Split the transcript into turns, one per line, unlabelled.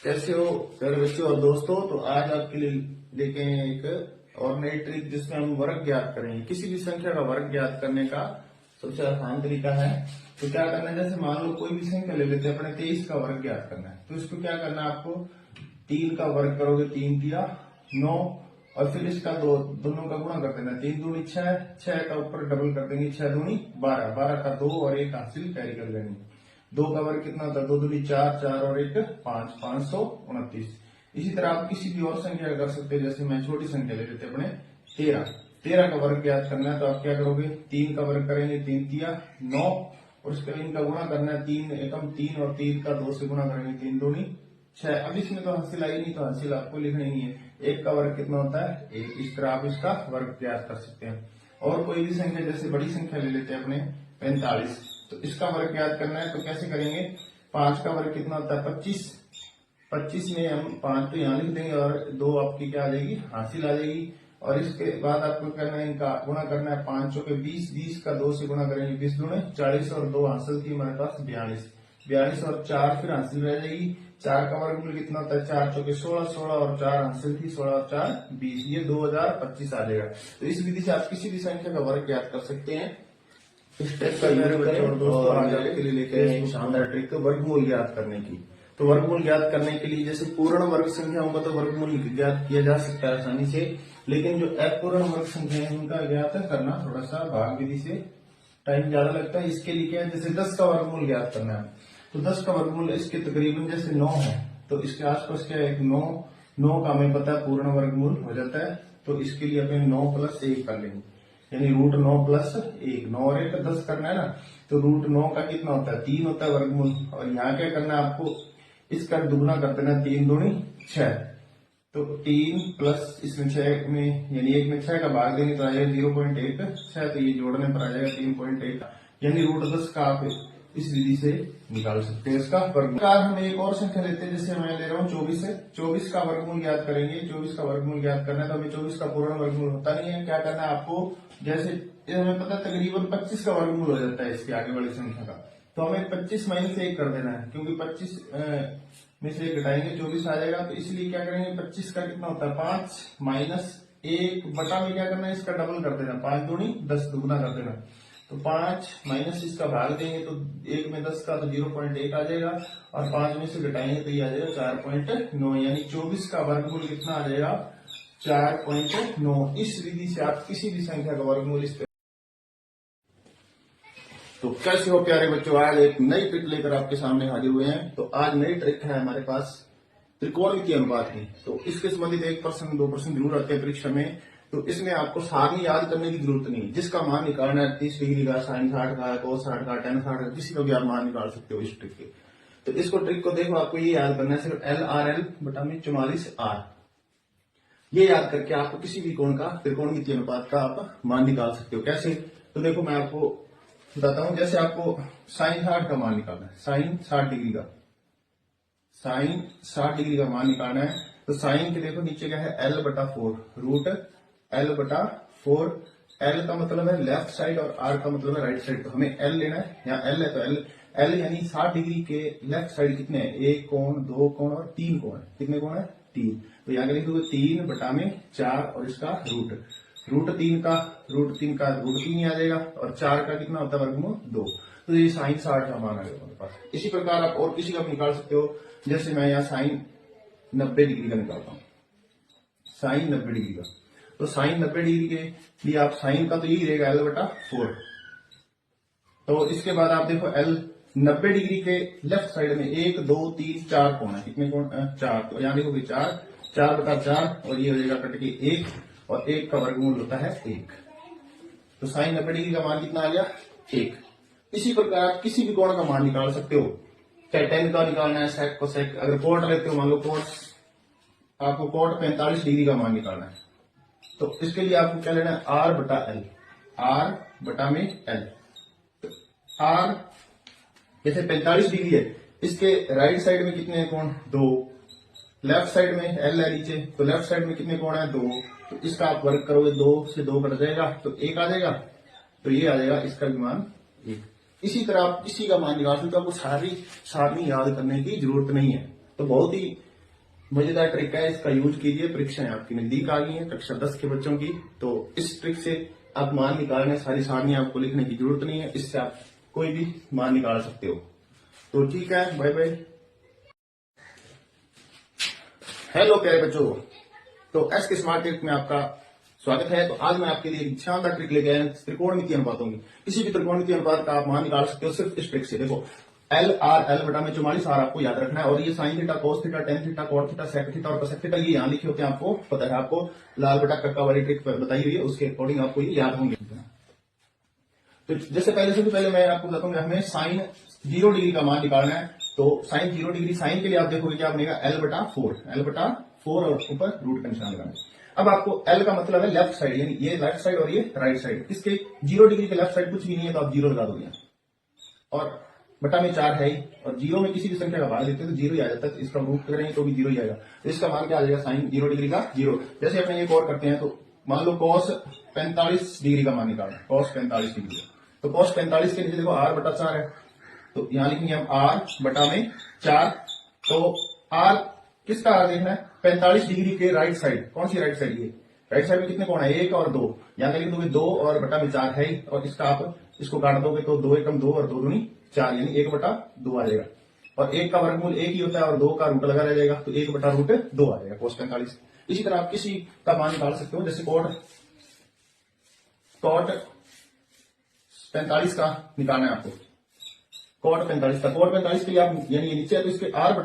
कैसे हो प्यारे बच्चों और दोस्तों। तो आज आपके लिए लेके आए हैं एक और नई ट्रिक जिसमें हम वर्ग ज्ञात करेंगे। किसी भी संख्या का वर्ग ज्ञात करने का सबसे आसान तरीका है। तो क्या करना है, जैसे मान लो कोई भी संख्या ले लेते हैं, अपने 23 का वर्ग ज्ञात करना है। तो इसको क्या करना है, आपको 3 का वर्ग करोगे, 3 दिया 9, और फिर इसका दोनों का गुणा कर देना। 3 दूनी 6, 6 का ऊपर डबल कर देंगे, 6 दूनी 12, 12 का 2 और 1 हासिल कैरी कर लेंगे। 2 का वर्ग कितना होता है, 2 दूनी 4, 4 और 1 5, 529। इसी तरह आप किसी भी और संख्या कर सकते हैं। जैसे मैं छोटी संख्या ले लेते अपने 13, 13 का वर्ग ज्ञात करना है। तो आप क्या करोगे, 3 का वर्ग करेंगे, 3 दिया 9, और उसके इनका गुणा करना है। 3 एकम 3 और 3 का 2 से गुणा करेंगे, 3 दूनी 6। अब इसमें तो हासिल आई नहीं, तो हासिल आपको लिखनी नहीं है। 1 का वर्ग कितना होता है 1। इस तरह आप इसका वर्ग ज्ञात कर सकते हैं। और कोई भी संख्या, जैसे बड़ी संख्या ले लेते हैं अपने 45, तो इसका वर्ग ज्ञात करना है। तो कैसे करेंगे, 5 का वर्ग कितना होता है 25, 25 में हम 5 तो यहाँ लिख देंगे और 2 आपकी क्या आ जाएगी, हासिल आ जाएगी। और इसके बाद आपको करना है, इनका गुणा करना है। 5 चौके 20, 20 का 2 से गुणा करेंगे, 20 दूने 40 और 2 हासिल थी हमारे पास 42, 42 और 4 फिर हासिल रह जाएगी। 4 का वर्गमूल कितना होता है, 4 चौके 16, 16 और 4 हासिल थी 16 और 4 20, ये 2025 आ जाएगा। तो इस विधि से आप किसी भी संख्या का वर्ग ज्ञात कर सकते हैं। इस ट्रिक का यूज करें और दोस्तों आज आपके लिए लेके आए एक शानदार ट्रिक वर्गमूल ज्ञात करने की। तो वर्गमूल ज्ञात करने के लिए, जैसे पूर्ण वर्ग संख्या होगा तो वर्गमूल ज्ञात किया जा सकता है आसानी से, लेकिन जो अपूर्ण वर्ग संख्या है उनका ज्ञात करना थोड़ा सा भाग विधि से टाइम ज्यादा लगता है। इसके लिए क्या है, जैसे 10 का वर्गमूल ज्ञात करना है। तो 10 का वर्गमूल इसके तकरीबन जैसे 9 है, तो इसके आसपास क्या है, 9 का हमें पता है पूर्ण वर्गमूल हो जाता है। तो इसके लिए अपने 9 + 1 कर लेंगे, यानी √9 + 1, 9 और 1 10 करना है ना। तो √9 का कितना होता है 3 होता है वर्गमूल। और यहाँ क्या करना है, आपको इसका दुगुना कर देना, 3 दूनी 6। तो 3 प्लस इसमें 6 में, यानी 1 में 6 का भाग देंगे तो आ जाएगा 0.16। तो ये जोड़ने पर आ जाएगा 3.1, यानी √10 का आप इस विधि से निकाल सकते हैं इसका वर्गमूल। हम एक और संख्या लेते हैं, जैसे मैं ले रहा हूँ 24 है। 24 का वर्गमूल ज्ञात करेंगे। 24 का वर्गमूल ज्ञात करना है, तो हमें 24 का पूर्ण वर्गमूल होता नहीं है। क्या करना है आपको, जैसे हमें पता है तकरीबन 25 का वर्गमूल हो जाता है इसके आगे वाली संख्या का। तो हमें 25 - 1 कर देना है, क्योंकि 25 में से 1 घटाएंगे 24 आ जाएगा। तो इसलिए क्या करेंगे, 25 का कितना होता है 5 - 1 बटा में क्या करना है, इसका डबल कर देना, 5 दूनी 10, दुगुना कर देना। तो 5 माइनस इसका भाग देंगे तो 1 में 10 का तो 0.1 आ जाएगा, और 5 में से घटाएंगे तो ये आ जाएगा 4.9, यानी 24 का वर्गमूल कितना आ जाएगा 4.9। इस विधि से आप किसी भी संख्या का वर्गमूल इस। तो कैसे हो प्यारे बच्चों, आज एक नई ट्रिक लेकर आपके सामने हाजिर हुए हैं। तो आज नई ट्रिक है हमारे पास त्रिकोणमितीय अनुपात की। तो इसके संबंधित 1% 2% जरूर आते हैं परीक्षा में। तो इसमें आपको सारणी याद करने की जरूरत नहीं, जिसका मान निकालना है 30 डिग्री का, sin 60 का, cos 60 का, tan 60 का, किसी का भी आप मान निकाल सकते हो इस ट्रिक के। तो इसको ट्रिक को देखो, आपको ये याद करना है सिर्फ LRL बटा में 44R। ये याद करके आपको किसी भी कोण का त्रिकोणमितीय अनुपात का आप मान निकाल सकते हो। कैसे, तो देखो मैं आपको बताता हूं। जैसे आपको sin 60 का मान निकालना है, sin 60 डिग्री का, sin 60 डिग्री का मान निकालना है। तो साइन के देखो नीचे क्या है, L/4, √L/4। L का मतलब है लेफ्ट साइड और R का मतलब है राइट साइड। तो हमें L लेना है, यहाँ L है तो L यानी 60 डिग्री के लेफ्ट साइड कितने हैं, 1 कोण, 2 कोण और 3 कोण है। कितने कोण है 3। तो यहाँ लिखोगे 3 बटा में 4 और इसका √3 का √3 ही आ जाएगा, और 4 का कितना होता है वर्गमूल 2। तो ये sin 60 का मान आ गया हमारे पास। इसी प्रकार आप और किसी का भी निकाल सकते हो। जैसे मैं यहाँ sin 90 डिग्री का निकालता हूँ, sin 90 डिग्री का। तो sin 90 डिग्री के लिए आप साइन का तो यही रहेगा L/4। तो इसके बाद आप देखो L 90 डिग्री के लेफ्ट साइड में 1 2 3 4 कोण है। कितने कोण, 4। तो यहाँ देखोगे 4/4, और ये हो जाएगा कट के 1, और 1 का वर्गमूल होता है 1। तो sin 90 डिग्री का मान कितना आ गया 1। इसी प्रकार आप किसी भी कोण का मान निकाल सकते हो, चाहे tan का निकालना है, sec को sec, अगर कोट लेते हो, मान लो आपको कोट 45 डिग्री का मान निकालना है। तो इसके लिए आपको क्या लेना है, R/L, R बटा में L। तो R जैसे 45 डिग्री है, इसके राइट साइड में कितने कोण 2, लेफ्ट साइड में L है नीचे, तो लेफ्ट साइड में कितने कोण है 2। तो इसका आप वर्ग करोगे, 2 से 2 कट जाएगा तो 1 आ जाएगा। तो ये आ जाएगा इसका भी मान 1। इसी तरह आप किसी का मान निकाल सकते हो, आपको सारी सारणी याद करने की जरूरत नहीं है। तो बहुत ही मजेदार ट्रिक है, इसका यूज कीजिए। परीक्षाएं आपकी नजदीक आ गई हैं, कक्षा 10 के बच्चों की, तो इस ट्रिक से आप मान निकालने, सारी सारणी आपको लिखने की जरूरत नहीं है, इससे आप कोई भी मान निकाल सकते हो। तो ठीक है, बाय बाय। हेलो प्यारे बच्चों, तो एस के स्मार्ट ट्रिक में आपका स्वागत है। तो आज मैं आपके लिए एक शानदार ट्रिक लेके आया हूं, त्रिकोणमितीय अनुपातों की। किसी भी त्रिकोणमितीय अनुपात का आप मान निकाल सकते हो सिर्फ इस ट्रिक से। देखो, एल आर, एल बटा में 44 आर आपको याद रखना है, और ये sine theta, cos theta, tan theta, cot theta, sec theta और कोसेक थीटा ये यहाँ लिखे होते हैं, आपको पता है। आपको लाल बटा कक्का वाली ट्रिक बताई हुई है, उसके अकॉर्डिंग आपको ये याद होंगे। तो जैसे पहले से भी पहले मैं आपको बताता हूँ, हमें साइन 0 डिग्री का मान निकालना है। तो साइन 0 डिग्री, साइन के लिए आप देखोगे क्या बनेगा, एल बटा 4 और ऊपर रूट का निशान लगाना। अब आपको एल का मतलब है लेफ्ट साइड, यानी ये लेफ्ट साइड और ये राइट साइड। इसके 0 डिग्री के लेफ्ट साइड कुछ भी नहीं है, तो आप 0 लगा दोगे, और बटा में 4 है ही, और 0 में किसी भी संख्या का भाग देते हैं तो 0 ही आ जाता है, तो इसका रूट करेंगे तो भी 0 ही आएगा। तो इसका मान क्या आ जाएगा, साइन 0 डिग्री का 0। जैसे अपने एक और करते हैं, तो मान लो cos 45 डिग्री का मान निकालना, cos 45 डिग्री। तो cos 45 के नीचे देखो r बटा 4 है, तो यहां लिखेंगे हम r बटा में 4। तो r किसका r देखना है, 45 डिग्री के राइट साइड। कौन सी राइट साइड, ये राइट साइड में कितने कोण है, 1 और 2। यहां लिख दोगे 2 और बटा में 4 है ही, और इसका आप इसको काट दोगे तो 2 एकम 2 और 2 दूनी 4, यानी 1 बटा 2 आ जाएगा। और 1 का वर्गमूल 1 ही होता है, और 2 का रूट लगा रह जाएगा, तो 1 बटा रूट 2 आ जाएगा cos 45। इसी तरह आप किसी का मान निकाल सकते हो, जैसे कॉट 45 का निकालना है आपको, कॉट 45 का। कॉट 45 के लिए आप, यानी ये नीचे है तो इसके r बटा